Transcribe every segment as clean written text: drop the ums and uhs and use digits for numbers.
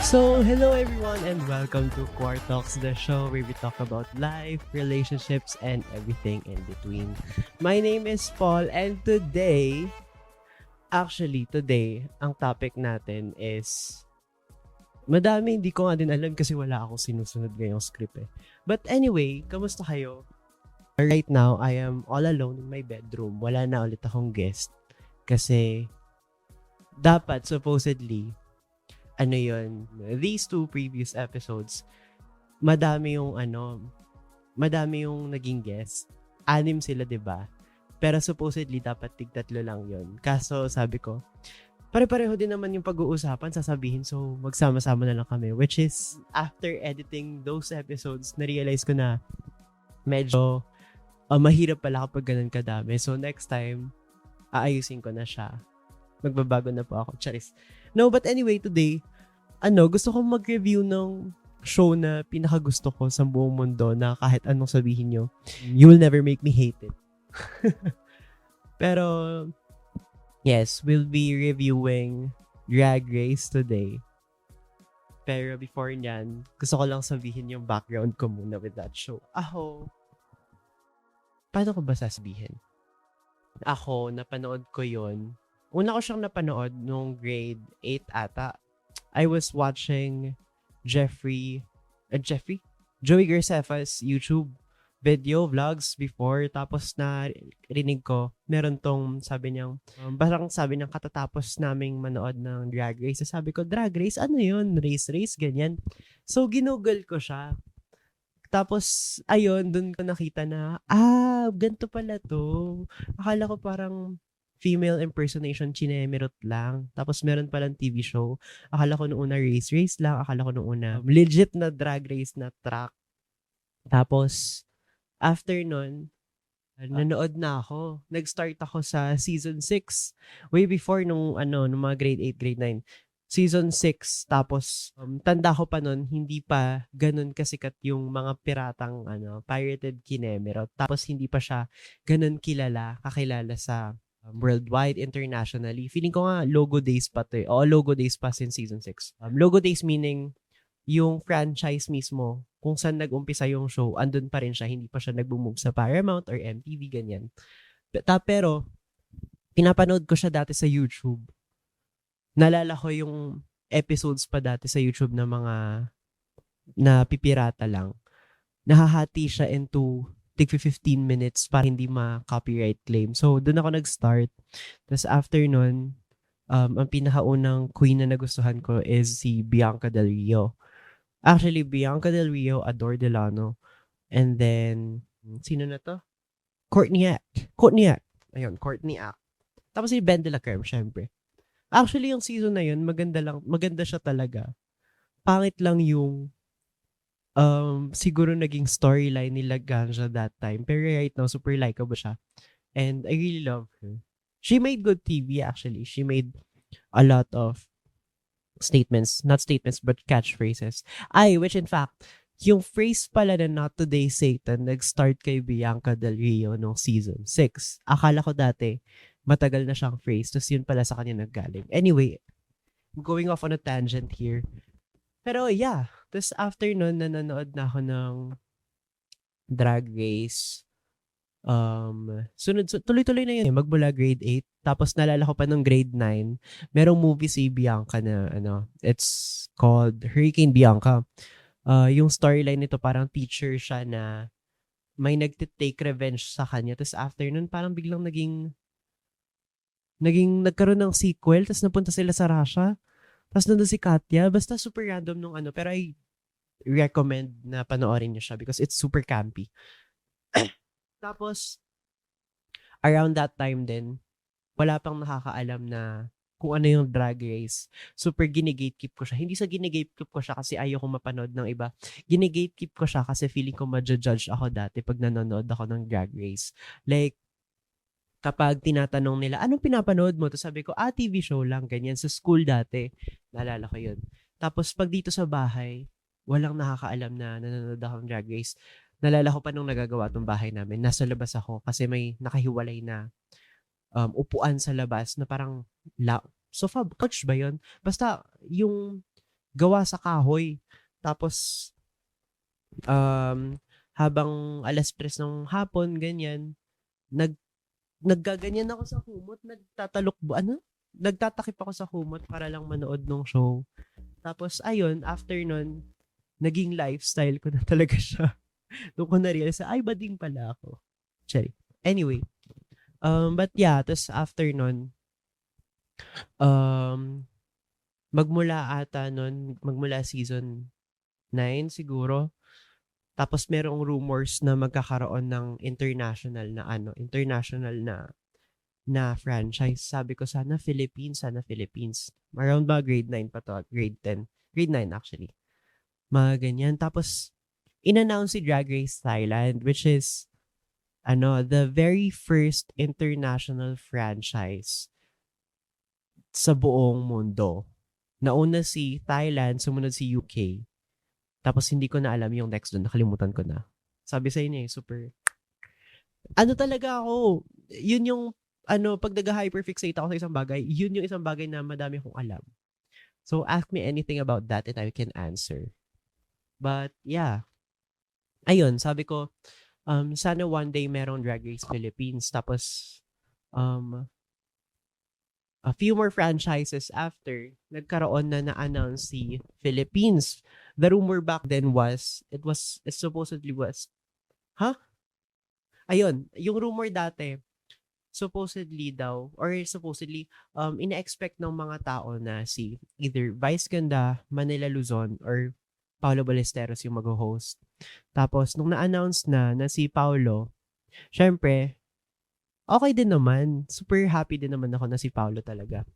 So, hello everyone and welcome to Quar Talks, the show where we talk about life, relationships, and everything in between. My name is Paul and today, ang topic natin is madami, hindi ko nga din alam kasi wala akong sinusunod ngayong script eh. But anyway, kamusta kayo? Right now, I am all alone in my bedroom. Wala na ulit akong guest kasi dapat supposedly these two previous episodes, madami yung naging guest. 6 sila, 'di ba? Pero supposedly dapat tig-3 lang 'yon. Kaso sabi ko, pare-pareho din naman yung pag-uusapan, sasabihin, so magsama-sama na lang kami. Which is, after editing those episodes, na-realize ko na medyo mahirap pala kapag ganun kadami. So next time, aayusin ko na siya. Magbabago na po ako. Charis. No, but anyway, today, gusto kong mag-review ng show na pinakagusto ko sa buong mundo na kahit anong sabihin nyo, you will never make me hate it. Pero, yes, we'll be reviewing Drag Race today. Pero before nyan, gusto ko lang sabihin yung background ko muna with that show. Paano ko ba sasabihin? Ako, napanood ko yon. Una ko siyang napanood nung grade 8 ata. I was watching Joey Garcefa's YouTube video vlogs before. Tapos na rinig ko, meron tong sabi niyang, sabi niyang katatapos naming manood ng Drag Race. Sabi ko, Drag Race? Ano yun? Race, ganyan. So, ginugol ko siya. Tapos, ayun, dun ko nakita na, ganito pala to. Akala ko parang female impersonation chinemerot lang. Tapos meron palang TV show. Akala ko nung una race lang. Akala ko nung una legit na drag race na track. Tapos, after nun, nanood na ako. Nag-start ako sa season 6. Way before nung mga grade 8, grade 9. Season 6. Tapos, tanda ko pa nun, hindi pa ganun kasikat yung mga piratang pirated kinemerot. Tapos, hindi pa siya ganun kakilala sa worldwide, internationally. Feeling ko nga logo days pa to eh. Logo days pa since season 6. Logo days meaning yung franchise mismo, kung saan nag-umpisa yung show, andun pa rin siya. Hindi pa siya nag-move sa Paramount or MTV, ganyan. Pero, pinapanood ko siya dati sa YouTube. Nalala ko yung episodes pa dati sa YouTube na mga na pipirata lang. Nahahati siya into 15 minutes para hindi ma-copyright claim. So, doon ako nag-start. Tapos after nun, ang pinakaunang queen na nagustuhan ko is si Bianca Del Rio. Actually, Bianca Del Rio, Adore Delano. And then, sino na to? Courtney Act. Ayun, Courtney Act. Tapos si Ben de la Creme, syempre. Actually, yung season na yun, maganda siya talaga. Pangit lang yung siguro naging storyline nila Ganja that time. Pero right now, super likable siya. And I really love her. She made good TV actually. She made a lot of not statements, but catchphrases. Which in fact, yung phrase pala na Not Today Satan, nag-start kay Bianca Del Rio nung season 6. Akala ko dati, matagal na siyang phrase. Tapos yun pala sa kanya naggaling. Anyway, I'm going off on a tangent here. Pero yeah, tapos after nun, nanonood na ako ng Drag Race. Tuloy-tuloy na yun. Magmula grade 8. Tapos nalala ko pa nung grade 9, merong movie si Bianca na, it's called Hurricane Bianca. Yung storyline nito, parang teacher siya na may nagtitake revenge sa kanya. Tapos after nun, parang biglang nagkaroon ng sequel. Tapos napunta sila sa Russia. Tapos nandun si Katya. Basta super random nung pero I recommend na panoorin niyo siya because it's super campy. Tapos, around that time din, wala pang nakakaalam na kung ano yung Drag Race. Super gine-gatekeep ko siya. Hindi sa gine-gatekeep ko siya kasi ayaw kong mapanood ng iba. Gine-gatekeep ko siya kasi feeling ko ma-judge ako dati pag nanonood ako ng Drag Race. Like, kapag tinatanong nila, anong pinapanood mo? Tapos sabi ko, TV show lang, ganyan. Sa school dati, naalala ko yun. Tapos pag dito sa bahay, walang nakakaalam na nanonood ako ng Drag Race. Naalala ko pa nung nagagawa tong bahay namin, nasa labas ako kasi may nakahiwalay na upuan sa labas na parang sofa couch ba yun? Basta yung gawa sa kahoy. Tapos habang 3:00 ng hapon, ganyan, nag naggaganyan ako sa kumot, nagtatakip ako sa kumot para lang manood ng show. Tapos ayun, after nun, naging lifestyle ko na talaga siya. Doon ko na-realize, ay, bading pala ako. Sorry. Anyway, but yeah, tapos after nun, um, magmula season 9 siguro, tapos merong rumors na magkakaroon ng international na franchise. Sabi ko, sana Philippines. Around ba grade 9 pa to, grade 10. Grade 9 actually. Mga ganyan. Tapos, in-announce si Drag Race Thailand, which is, the very first international franchise sa buong mundo. Nauna si Thailand, sumunod si UK. Tapos, hindi ko na alam yung next doon. Nakalimutan ko na. Sabi sa inyo super... talaga ako, yun yung pag nag-hyperfixate ako sa isang bagay, yun yung isang bagay na madami akong alam. So, ask me anything about that and I can answer. But, yeah. Ayun, sabi ko, sana one day merong Drag Race Philippines. Tapos, a few more franchises after, nagkaroon na na-announce si Philippines. The rumor back then it supposedly was, Ayun, yung rumor dati, supposedly, ina-expect ng mga tao na si either Vice Ganda, Manila Luzon, or Paolo Ballesteros yung mag-host. Tapos, nung na-announce na si Paolo, syempre, okay din naman. Super happy din naman ako na si Paolo talaga.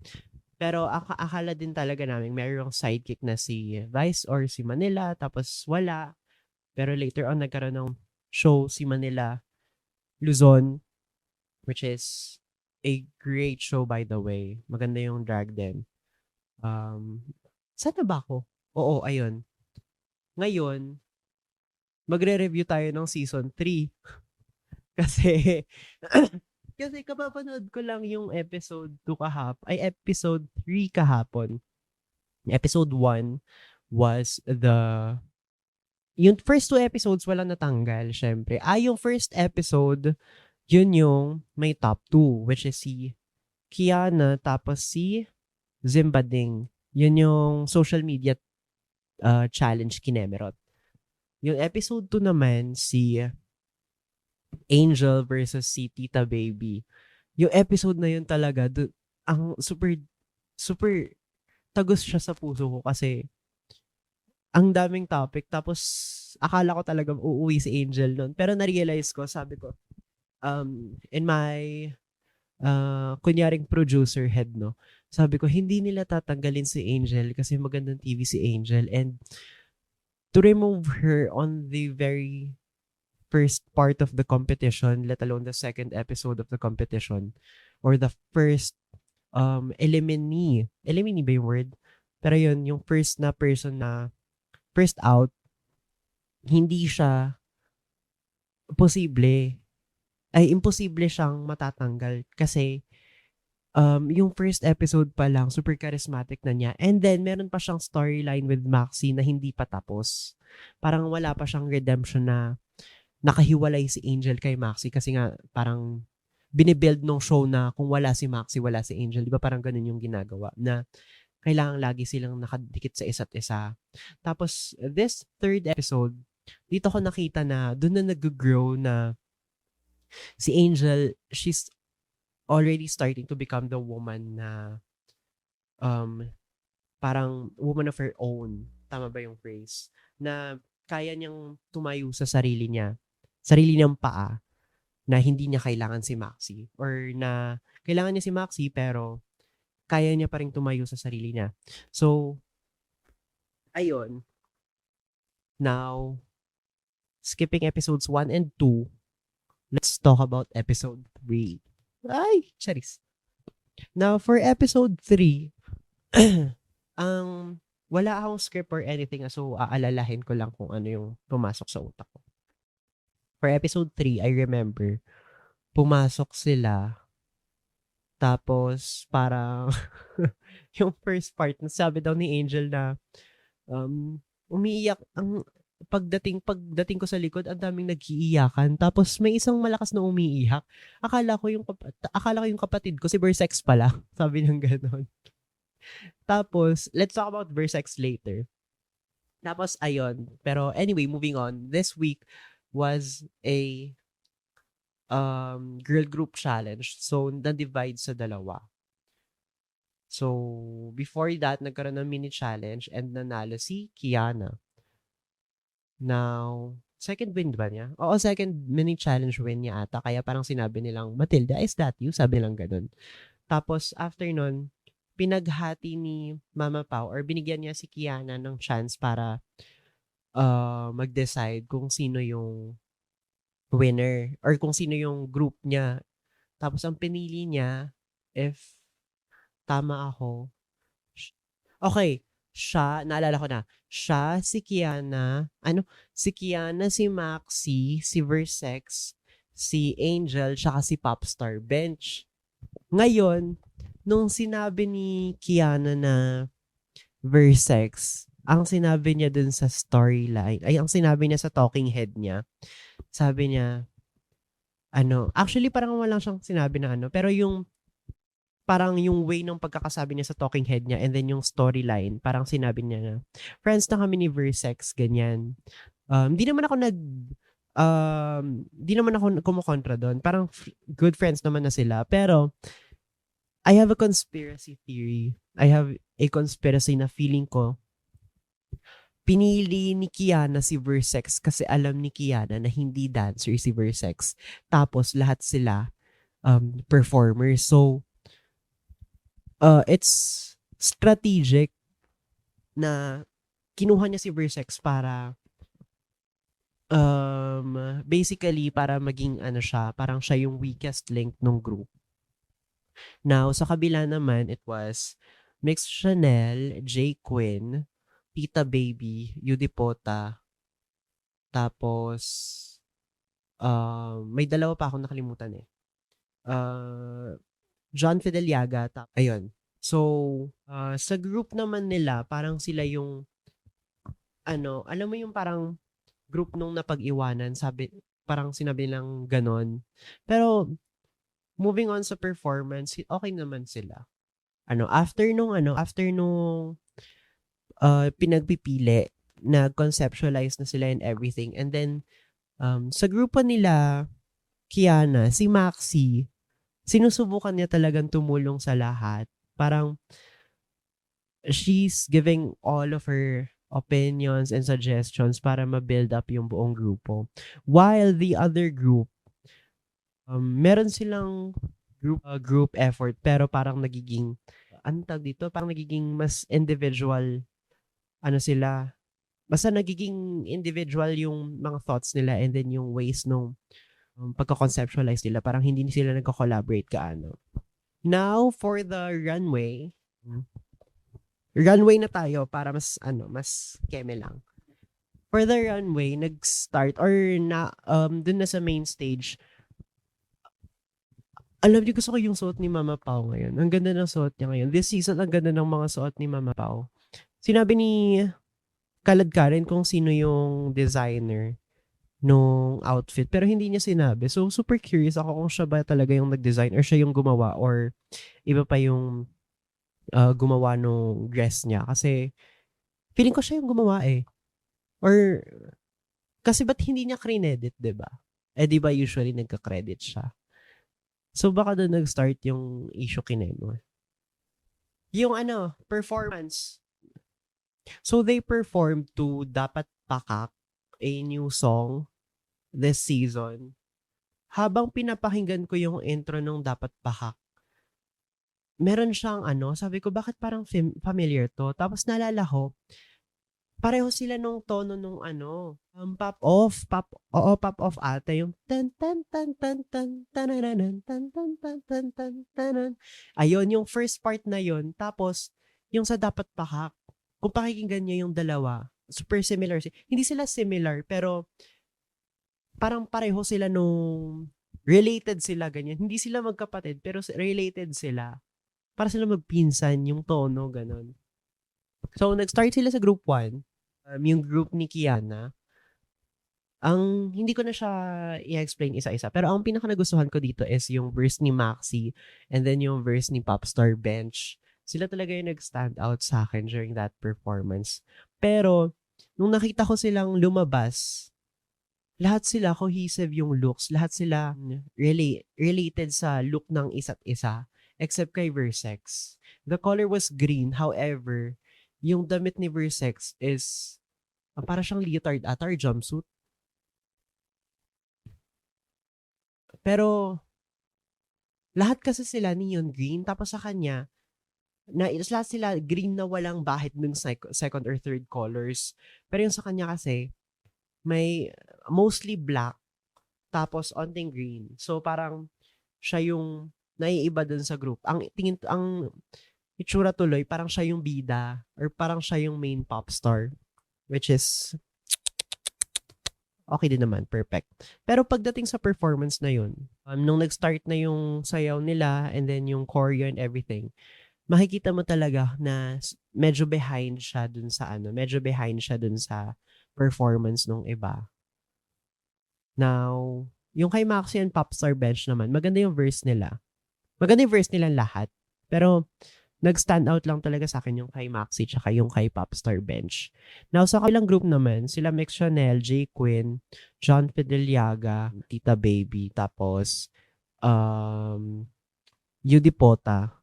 Pero akala din talaga namin mayroong sidekick na si Vice or si Manila, tapos wala. Pero later on, nagkaroon ng show si Manila Luzon, which is a great show, by the way. Maganda yung drag din. Saan na ba ako? Oo, ayun. Ngayon, magre-review tayo ng season 3. Kasi, kasi kapapanood ko lang yung episode 3 kahapon. Episode 1 was yung first 2 episodes walang natanggal, syempre. Yung first episode, yun yung may top 2, which is si Kiana, tapos si Zimbading. Yun yung social media challenge kinemerot. Yung episode 2 naman, si Angel versus si Tita Baby. Yung episode na yun talaga, ang super tagos siya sa puso ko kasi ang daming topic. Tapos, akala ko talaga uuwi si Angel nun. Pero na-realize ko, sabi ko, in my kunyaring producer head, no, sabi ko, hindi nila tatanggalin si Angel kasi magandang TV si Angel, and to remove her on the very first part of the competition, let alone the second episode of the competition, or the first eliminee ba yung word? Pero yun, yung first na person na first out, hindi siya imposible siyang matatanggal kasi yung first episode pa lang, super charismatic na niya. And then, meron pa siyang storyline with Maxi na hindi pa tapos. Parang wala pa siyang redemption na nakahiwalay si Angel kay Maxi kasi nga parang binibuild nung show na kung wala si Maxi, wala si Angel. Di ba parang ganun yung ginagawa na kailangan lagi silang nakadikit sa isa't isa. Tapos, this third episode, dito ko nakita na doon na nag-grow na si Angel, she's already starting to become the woman na parang woman of her own. Tama ba yung phrase? Na kaya niyang tumayo sa sarili niyang paa, na hindi niya kailangan si Maxi. Or na kailangan niya si Maxi pero kaya niya pa rin tumayo sa sarili niya. So, ayun. Now, skipping episodes 1 and 2, let's talk about episode 3. Ay, charis. Now, for episode 3, wala akong script or anything, so aalalahin ko lang kung ano yung pumasok sa utak ko. For episode 3, I remember, pumasok sila Tapos parang yung first part, sabi daw ni Angel na umiiyak ang pagdating ko sa likod ang daming nag-iiyakan tapos may isang malakas na umiiyak. Akala ko yung kapatid ko si Versex pala, sabi niyang gano'n. Tapos let's talk about Versex later. Tapos ayun, pero anyway, moving on. This week was a girl group challenge. So na-divide sa dalawa. So before that, nagkaroon ng mini challenge and nanalo si Kiana. Now, second win ba niya? Oo, second mini challenge win niya ata. Kaya parang sinabi nilang, Matilda, is that you? Sabi nilang ganun. Tapos, after nun, pinaghati ni Mama Pao or binigyan niya si Kiana ng chance para mag-decide kung sino yung winner or kung sino yung group niya. Tapos, ang pinili niya, if tama ako, okay, naalala ko na, si Kiana, si Kiana, si Maxi, si Versex, si Angel, tsaka si Popstar Bench. Ngayon, nung sinabi ni Kiana na Versex, ang sinabi niya dun sa storyline, ang sinabi niya sa talking head niya, sabi niya, actually parang walang siyang sinabi na pero parang yung way ng pagkakasabi niya sa talking head niya and then yung storyline, parang sinabi niya na, friends na kami ni Versex, ganyan. Di naman ako kumukontra doon. Parang good friends naman na sila. Pero, I have a conspiracy theory. I have a conspiracy na feeling ko, pinili ni Kiana si Versex kasi alam ni Kiana na hindi dancer si Versex. Tapos, lahat sila performers. So, it's strategic na kinuha niya si Versex para basically para maging siya, parang siya yung weakest link ng group. Now, sa kabila naman, it was Mix Chanel, J. Quinn, Tita Baby, Yudipota, tapos may dalawa pa akong nakalimutan eh. John Fideliaga, ayun. So, sa group naman nila, parang sila yung, alam mo yung parang group nung napag-iwanan, parang sinabi nilang ganon. Pero, moving on sa performance, okay naman sila. After nung pinagpipili, nag-conceptualize na sila and everything. And then, sa grupo nila, Kiana, si Maxi, sinusubukan niya talagang tumulong sa lahat. Parang, she's giving all of her opinions and suggestions para ma-build up yung buong grupo. While the other group, meron silang group effort pero parang nagiging, parang nagiging mas individual, sila, basta nagiging individual yung mga thoughts nila and then yung ways nung pagka-conceptualize nila, parang hindi sila nagko-collaborate kaano. Now, for the runway na tayo para mas keme lang. For the runway, nag-start or dun na sa main stage. Alam niyo, gusto ko yung suot ni Mama Pao ngayon. Ang ganda ng suot niya ngayon. This season, ang ganda ng mga suot ni Mama Pao. Sinabi ni Kalad Karen kung sino yung designer nung outfit, pero hindi niya sinabi. So, super curious ako kung siya ba talaga yung nag-design or siya yung gumawa or iba pa yung gumawa nung dress niya. Kasi, feeling ko siya yung gumawa eh. Or, kasi ba't hindi niya credit, diba? Diba usually nagka-credit siya? So, baka doon nag-start yung issue kinemo. Yung performance. So, they performed to Dapat Pakak, a new song this season. Habang pinapakinggan ko yung intro ng Dapat Pakak, meron siyang sabi ko, bakit parang familiar to? Tapos naalala ko, pareho sila nung tono nung pop off ata yung tan tan tan tan tan tan tan tan tan tan tan tan. Ayun, yung first part na yun. Tapos, yung sa Dapat Pakak, kung pakikinggan niyo yung dalawa, super similar. Hindi sila similar, pero parang pareho sila nung related sila, ganyan. Hindi sila magkapatid, pero related sila. Para sila magpinsan, yung tono, ganon. So, nag-start sila sa group 1, yung group ni Kiana. Hindi ko na siya i-explain isa-isa, pero ang pinaka nagustuhan ko dito is yung verse ni Maxi and then yung verse ni Popstar Bench. Sila talaga yung nag-stand out sa akin during that performance. Pero, nung nakita ko silang lumabas, lahat sila cohesive yung looks. Lahat sila related sa look ng isa't isa. Except kay Versex. The color was green. However, yung damit ni Versex is para siyang leotard ata or jumpsuit. Pero, lahat kasi sila neon green. Tapos sa kanya, lahat sila green na walang bahid ng second or third colors. Pero yung sa kanya kasi, may mostly black, tapos onting green. So, parang siya yung naiiba dun sa group. Ang itsura tuloy, parang siya yung bida or parang siya yung main pop star. Which is, okay din naman, perfect. Pero pagdating sa performance na yun, nung nag-start na yung sayaw nila and then yung choreo and everything, makikita mo talaga na medyo behind siya dun sa performance nung iba. Now, yung kay Maxi and Popstar Bench naman, maganda yung verse nila. Maganda yung verse nila lahat. Pero, nag-stand out lang talaga sa akin yung kay Maxi tsaka yung kay Popstar Bench. Now, sa kabilang group naman, sila Mix Chanel, J. Quinn, John Fideliaga, Tita Baby, tapos, Yudipota.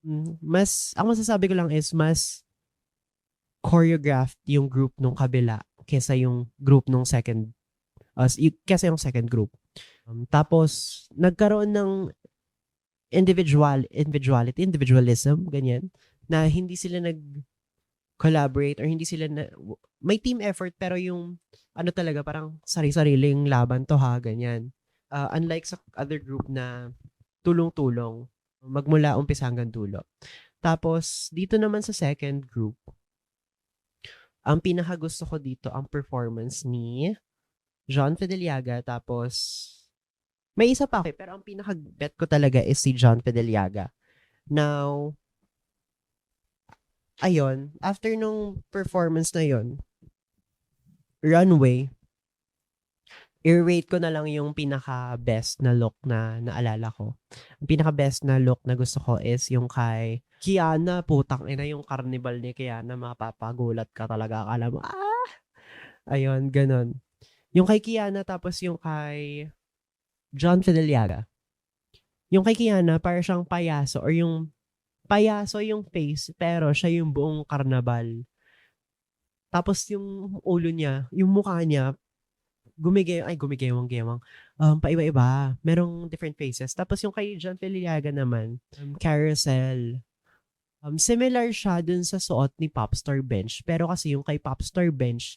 Ang masasabi ko lang is, mas choreographed yung group nung kabila kesa yung group nung second group. Tapos, nagkaroon ng individualism, ganyan, na hindi sila nag-collaborate or hindi sila may team effort pero yung talaga parang sari-sariling laban to ha, ganyan. Unlike sa other group na tulong-tulong, magmula umpisa hanggang dulo. Tapos, dito naman sa second group, ang pinakagusto ko dito ang performance ni John Fideliaga, tapos may isa pa ako, pero ang pinaka-bet ko talaga is si John Fideliaga. Now, ayun, after nung performance na yon, Runway, i-rate ko na lang yung pinaka-best na look na naalala ko. Ang pinaka-best na look na gusto ko is yung kay Kiana. Putang ina, yung carnival ni Kiana, mapapagulat ka talaga. Akala mo, ayun, ganun. Yung kay Kiana, tapos yung kay John Fideliaga. Yung kay Kiana, para siyang payaso or yung payaso yung face, pero siya yung buong karnabal. Tapos yung ulo niya, yung mukha niya, gumigewang-gewang. Paiba-iba. Merong different faces. Tapos yung kay John Fideliaga naman, carousel. Similar siya dun sa suot ni Popstar Bench. Pero kasi yung kay Popstar Bench,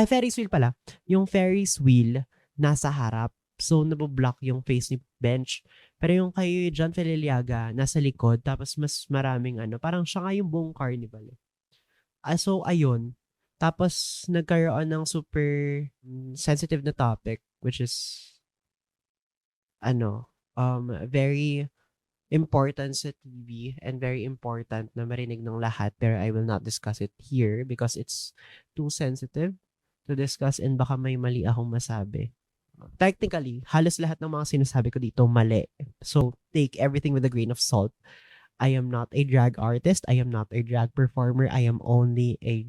Ferris wheel pala. Yung Ferris wheel, nasa harap. So, naboblock yung face ni Bench. Pero yung kay John Fideliaga, nasa likod. Tapos mas maraming parang siya nga yung buong carnival. So, ayun. Tapos, nagkaroon ng super sensitive na topic, which is, very important sa TV and very important na marinig ng lahat, pero I will not discuss it here because it's too sensitive to discuss and baka may mali akong masabi. Technically, halos lahat ng mga sinasabi ko dito mali. So, take everything with a grain of salt. I am not a drag artist. I am not a drag performer. I am only a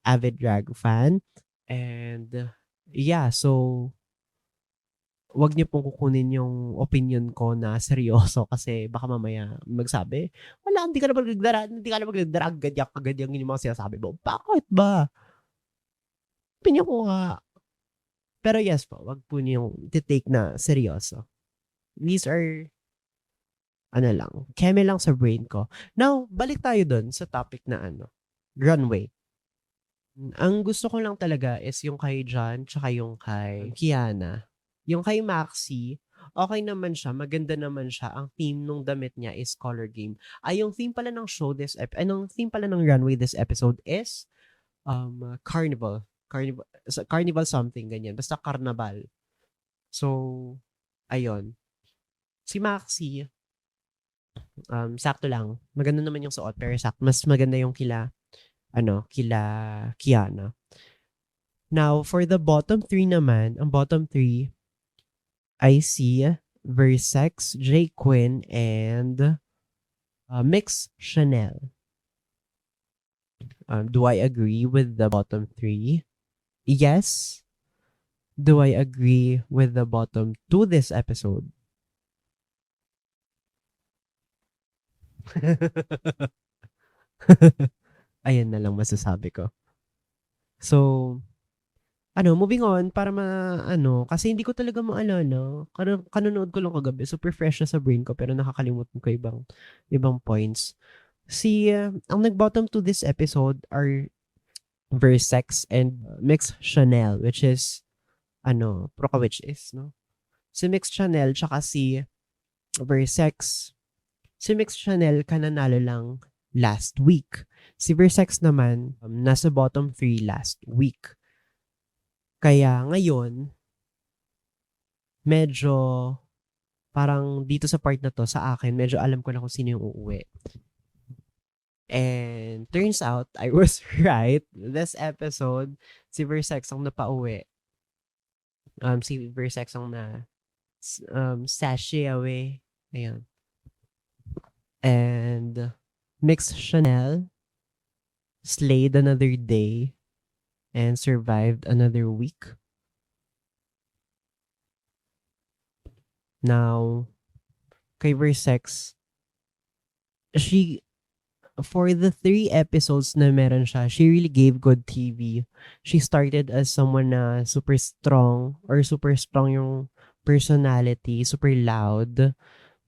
avid drag fan. And, yeah, so, wag niyo pong kukunin yung opinion ko na seryoso kasi baka mamaya magsabi, wala, hindi ka na magdrag, ganyan yung mga sinasabi mo. Bakit ba? Opinion ko nga. Pero yes po, wag po niyo take na seryoso. These are, keme lang sa brain ko. Now, balik tayo dun sa topic na runway. Ang gusto ko lang talaga is yung kay John tsaka yung kay Kiana. Yung kay Maxi, okay naman siya, maganda naman siya. Ang theme nung damit niya is color game. Yung theme pala ng theme pala ng runway this episode is carnival something, ganyan. Basta carnival. So, ayun. Si Maxi, sakto lang. Maganda naman yung suot, pero sakto. Mas maganda yung kila Kiana. Now, for the bottom three naman, ang bottom three, I see Versex, J. Quinn, and Mix Chanel. Do I agree with the bottom three? Yes. Do I agree with the bottom two this episode? Ayan na lang masasabi ko. So, moving on para kasi hindi ko talaga maalala. Kanonood ko lang kagabi. Super fresh na sa brain ko pero nakakalimutan ko ibang points. Ang nag-bottom to this episode are Versex and Mix Chanel, which is, Proka which is, no? Si Mix Chanel tsaka si Versex. Si Mix Chanel kananalo lang last week. Si Versex naman, nasa bottom 3 last week. Kaya ngayon, medyo parang dito sa part na to, sa akin, medyo alam ko na kung sino yung uuwi. And turns out, I was right. This episode, si Versex ang napauwi. Si Versex ang sashay away. Ayan. And Mix Chanel slayed another day and survived another week. Now, kay Versex, for the 3 episodes na meron siya, she really gave good TV. She started as someone na super strong yung personality, super loud,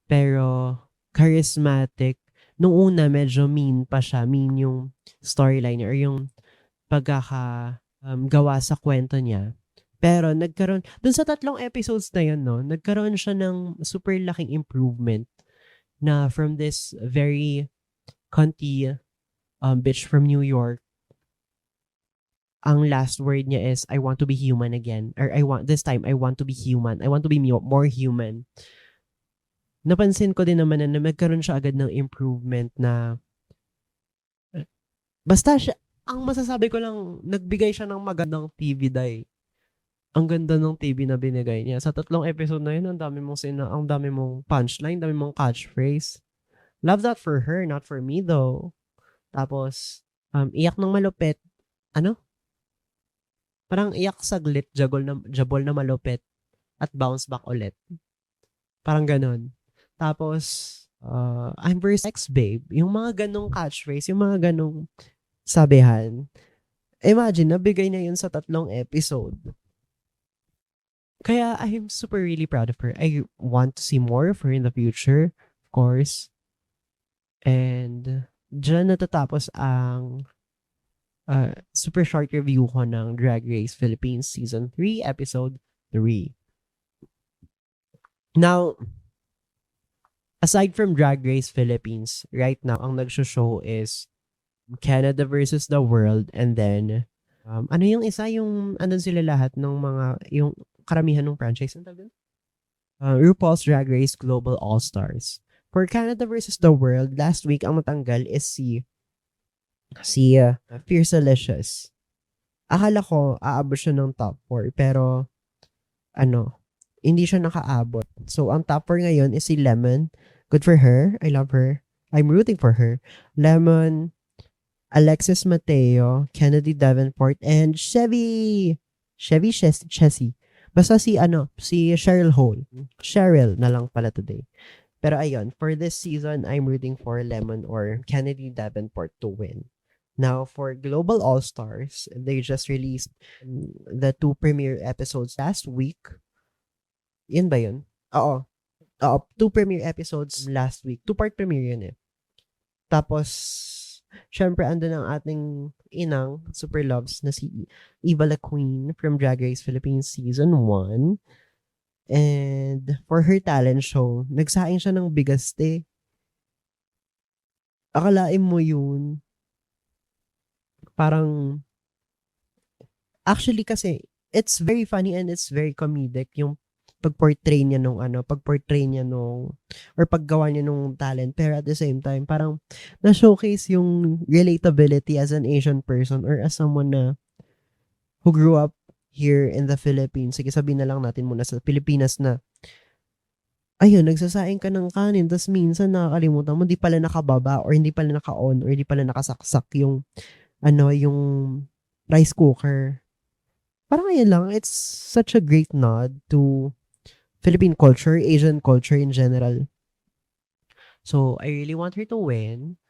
pero charismatic. Nung una, medyo mean pa siya. Mean yung storyline or yung gawa sa kwento niya. Pero dun sa 3 episodes na yun, no, nagkaroon siya ng super laking improvement na from this very cunty bitch from New York, ang last word niya is, I want to be human again. Or I want to be human. I want to be more human. Napansin ko din naman na magkaroon siya agad ng improvement na basta siya, ang masasabi ko lang, nagbigay siya ng magandang TV day. Ang ganda ng TV na binigay niya. Sa 3 episode na yun, ang dami mong punchline, dami mong catchphrase. Love that for her, not for me though. Tapos, iyak ng malupit. Parang iyak saglit, jabol na malupit, at bounce back ulit. Parang ganon. Tapos, I'm Versex, babe. Yung mga ganong catchphrase, yung mga ganong sabihan. Imagine, nabigay niya yun sa 3 episode. Kaya I'm super really proud of her. I want to see more of her in the future, of course. And dyan natatapos ang super short review ko ng Drag Race Philippines Season 3, Episode 3. Now, aside from Drag Race Philippines, right now, ang nagsho-show is Canada versus the World, and then, ano yung isa, yung, andun sila lahat ng yung karamihan ng franchise, RuPaul's Drag Race Global All-Stars. For Canada versus the World, last week, ang matanggal is si Fierce Alicious. Akala ko, aabot siya ng top 4, pero, hindi siya nakaabot. So, ang top 4 ngayon is si Lemon. Good for her. I love her. I'm rooting for her. Lemon, Alexis Mateo, Kennedy Davenport, and Chevy Chessy. Basta si Cheryl Hole. Cheryl na lang pala today. Pero ayun, for this season, I'm rooting for Lemon or Kennedy Davenport to win. Now, for Global All-Stars, they just released the 2 premiere episodes last week. Yun ba yun? Oo. 2 premiere episodes last week. 2-part premiere yun eh. Tapos, syempre, andun ang ating inang super loves na si Eva La Queen from Drag Race Philippines Season 1. And for her talent show, nagsaing siya ng bigaste. Akalain mo yun. Parang, actually kasi, it's very funny and it's very comedic yung pag-portray niya or paggawa niya nung talent. Pero at the same time, parang na-showcase yung relatability as an Asian person or as someone na who grew up here in the Philippines. Sige, sabihin na lang natin muna sa Pilipinas na, ayun, nagsasaing ka ng kanin, tas minsan nakakalimutan mo, di pala nakababa or hindi pala naka-on or hindi pala nakasaksak yung, yung rice cooker. Parang ayun lang, it's such a great nod to Philippine culture, Asian culture in general. So, I really want her to win.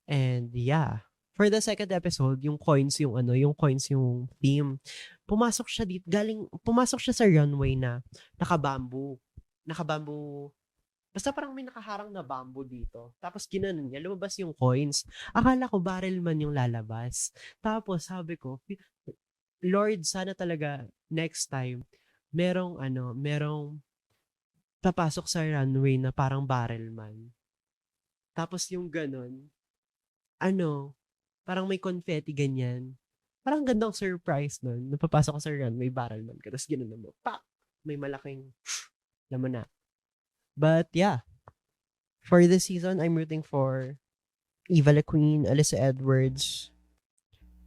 And yeah, for the second episode, yung coins yung theme. Pumasok siya sa runway na naka-bamboo. Basta parang may nakaharang na bamboo dito. Tapos ginanon niya, lumabas yung coins. Akala ko barrel man yung lalabas. Tapos sabi ko, Lord, sana talaga next time, merong papasok sa runway na parang barrel man. Tapos yung ganon, parang may confetti ganyan. Parang gandang surprise nun. Napapasok ko sa runway, barrel man ka. Tapos gano'n mo, pak! May malaking, alam mo na. But yeah, for this season, I'm rooting for Eva La Queen, Alyssa Edwards.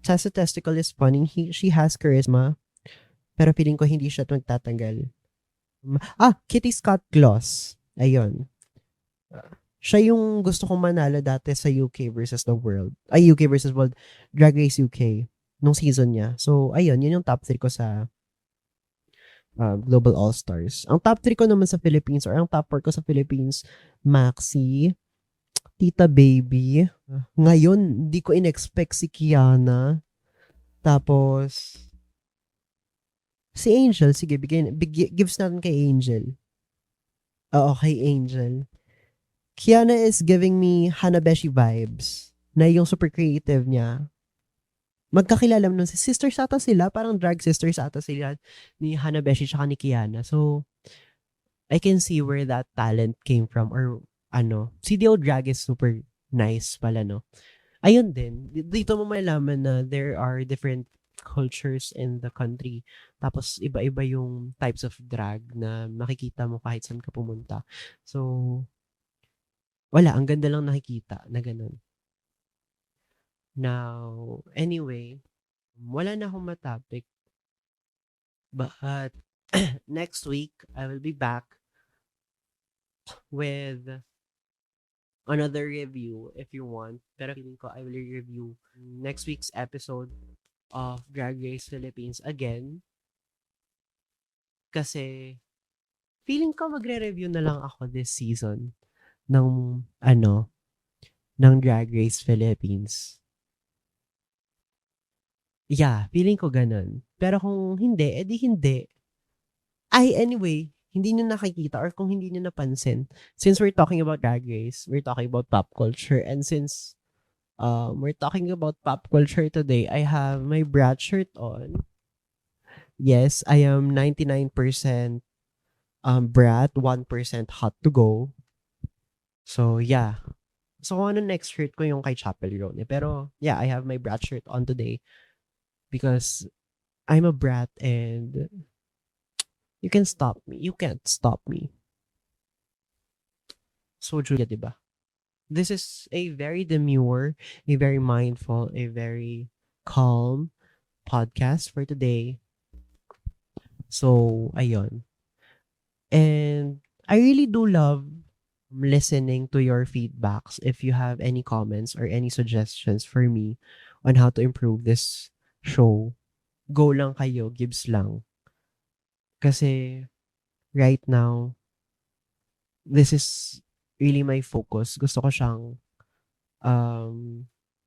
Tessa Testicle is funny. She has charisma. Pero feeling ko hindi siya magtatanggal. Kitty Scott Claus. Ayun. Siya yung gusto kong manalo dati sa UK versus the world. UK versus world. Drag Race UK. Nung season niya. So, ayun. Yun yung top 3 ko sa Global All-Stars. Ang top 3 ko naman sa Philippines or ang top 4 ko sa Philippines, Maxi, Tita Baby. Ngayon, hindi ko in-expect si Kiana. Tapos, si Angel. Sige, gives natin kay Angel. Oo, kay Angel. Kiana is giving me Hanabeshi vibes. Na yung super creative niya. Magkakilala nun. Sisters ata sila. Parang drag sisters ata sila ni Hanabeshi tsaka ni Kiana. So, I can see where that talent came from or CDO drag is super nice pala, no? Ayun din. Dito mo malalaman na there are different cultures in the country. Tapos, iba-iba yung types of drag na makikita mo kahit saan ka pumunta. So, wala. Ang ganda lang nakikita na ganun. Now, anyway, wala na akong matopic. But, next week, I will be back with another review if you want. Pero feeling ko I will review next week's episode of Drag Race Philippines again. Kasi, feeling ko magre-review na lang ako this season ng Drag Race Philippines. Yeah, feeling ko ganun. Pero kung hindi, edi hindi. Anyway, hindi nyo nakikita or kung hindi nyo napansin, since we're talking about Drag Race, we're talking about pop culture, and since we're talking about pop culture today, I have my Brat shirt on. Yes, I am 99% Brat, 1% hot to go. So, yeah. So, kung ano next shirt ko yung kay Chapel Roan. Pero, yeah, I have my Brat shirt on today. Because I'm a brat and you can't stop me. So, Julia, diba? This is a very demure, a very mindful, a very calm podcast for today. So, ayun. And I really do love listening to your feedbacks. If you have any comments or any suggestions for me on how to improve this show, go lang kayo, gives lang. Kasi right now, this is really my focus. Gusto ko siyang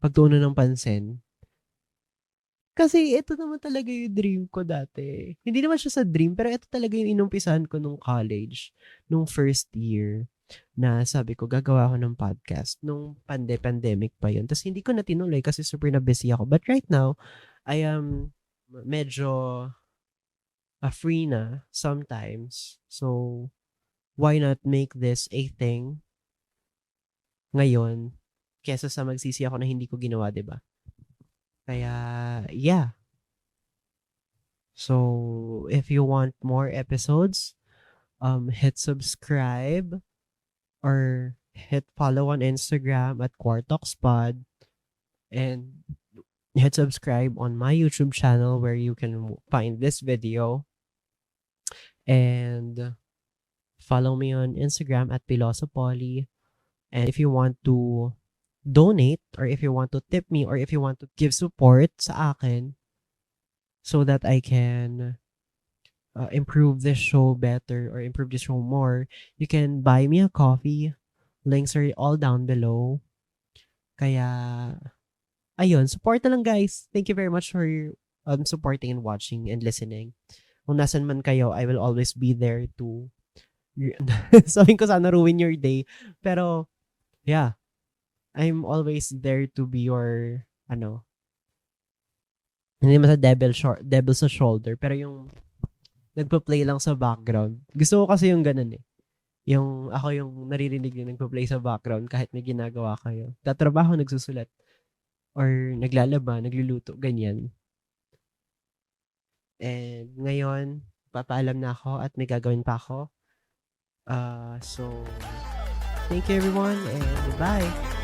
pagtuunan ng pansin. Kasi ito naman talaga yung dream ko dati. Hindi naman siya sa dream, pero ito talaga yung inumpisahan ko nung college, nung first year, na sabi ko, gagawa ako ng podcast. Nung pandemic pa yun. Tapos hindi ko na tinuloy kasi super na busy ako. But right now, I am medyo free na sometimes. So, why not make this a thing ngayon kesa sa magsisi ako na hindi ko ginawa, diba? Kaya, yeah. So, if you want more episodes, hit subscribe or hit follow on Instagram at QuartoxPod, and hit subscribe on my YouTube channel where you can find this video, and follow me on Instagram at Pilosopoly. And if you want to donate, or if you want to tip me, or if you want to give support sa akin so that I can improve this show better or improve this show more, you can buy me a coffee. Links are all down below. Kaya, ayun, support na lang guys. Thank you very much for supporting and watching and listening. Kung nasan man kayo, I will always be there to sabihin ko sana ruin your day. Pero, yeah, I'm always there to be your, hindi naman sa devil sa shoulder, pero yung nagpa-play lang sa background. Gusto ko kasi yung ganun eh. Yung ako yung naririnig yung nagpa-play sa background kahit may ginagawa kayo. Tatrabaho, nagsusulat, or naglalaba, nagluluto, ganyan. And ngayon, papaalam na ako at may gagawin pa ako. So, thank you everyone and bye!